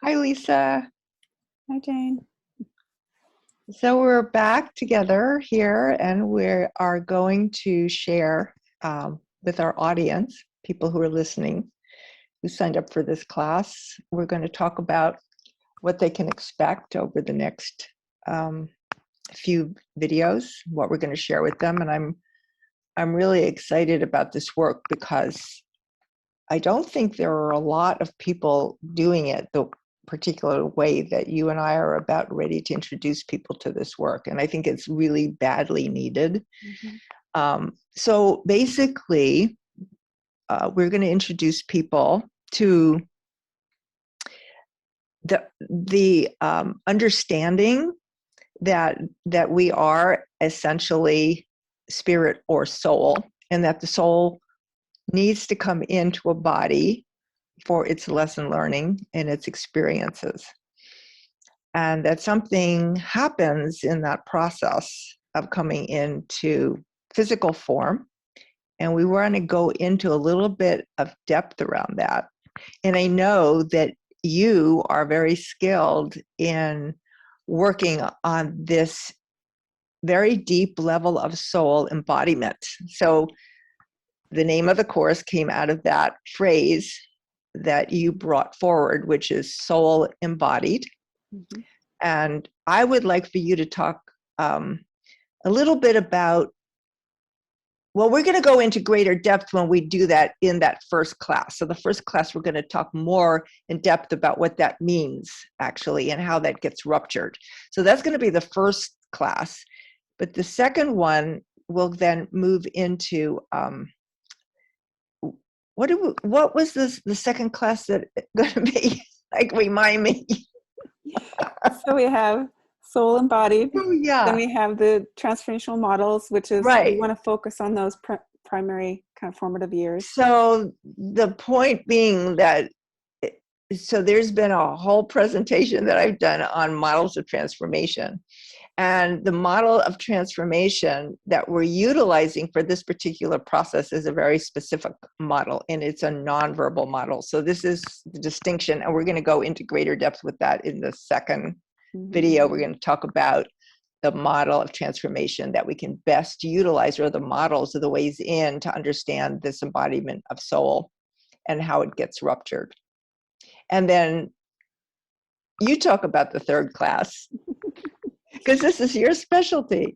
Hi, Lisa. Hi, Jane. So we're back together here, and we are going to share with our audience, people who are listening, who signed up for this class. We're going to talk about what they can expect over the next few videos, what we're going to share with them, and I'm really excited about this work because I don't think there are a lot of people doing it the particular way that you and I are about ready to introduce people to this work. And I think it's really badly needed. So basically, we're going to introduce people to the understanding that we are essentially spirit or soul, and that the soul needs to come into a body for its lesson learning and its experiences. And that something happens in that process of coming into physical form. And we want to go into a little bit of depth around that. And I know that you are very skilled in working on this very deep level of soul embodiment. So the name of the course came out of that phrase that you brought forward, which is soul embodied. And I would like for you to talk a little bit about, well, we're going to go into greater depth when we do that in that first class. So the first class, we're going to talk more in depth about what that means, actually, and how that gets ruptured. So that's going to be the first class. But the second one will then move into, what was this, the second class that going to be? Like, remind me. So we have soul embodied. Oh, yeah. Then we have the transformational models, which is right. We want to focus on those primary kind of formative years. So the point being that, so there's been a whole presentation that I've done on models of transformation. And the model of transformation that we're utilizing for this particular process is a very specific model, and it's a nonverbal model. So this is the distinction, and we're going to go into greater depth with that in the second video. We're going to talk about the model of transformation that we can best utilize, or the models or the ways in to understand this embodiment of soul and how it gets ruptured. And then you talk about the third class, because this is your specialty.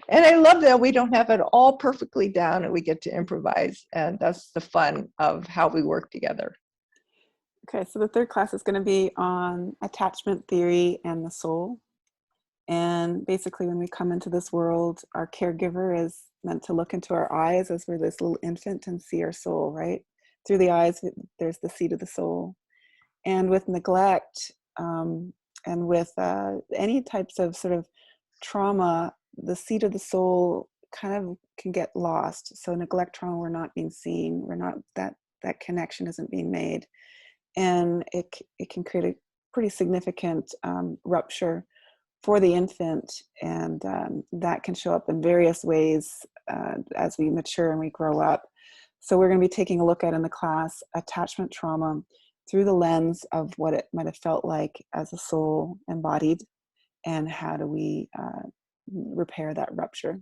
And I love that we don't have it all perfectly down and we get to improvise. And that's the fun of how we work together. Okay, so the third class is going to be on attachment theory and the soul. And basically, when we come into this world, our caregiver is meant to look into our eyes as we're this little infant and see our soul, right? Through the eyes, there's the seat of the soul. And with neglect, and with any types of sort of trauma, the seat of the soul kind of can get lost. So neglect trauma, we're not being seen. We're not, that connection isn't being made. And it can create a pretty significant rupture for the infant. And that can show up in various ways as we mature and we grow up. So we're going to be taking a look at in the class attachment trauma through the lens of what it might have felt like as a soul embodied, and how do we repair that rupture.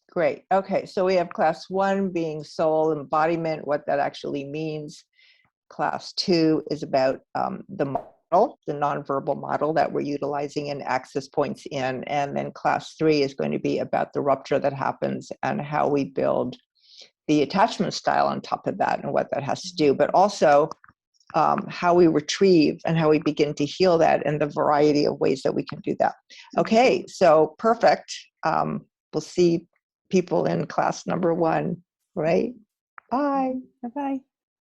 Great. Okay, so we have class 1 being soul embodiment, what that actually means. Class 2 is about the model, the nonverbal model that we're utilizing and access points in. And then class 3 is going to be about the rupture that happens and how we build the attachment style on top of that and what that has to do, but also how we retrieve and how we begin to heal that, and the variety of ways that we can do that. Okay, so perfect. We'll see people in class number 1, right? Bye. Bye-bye.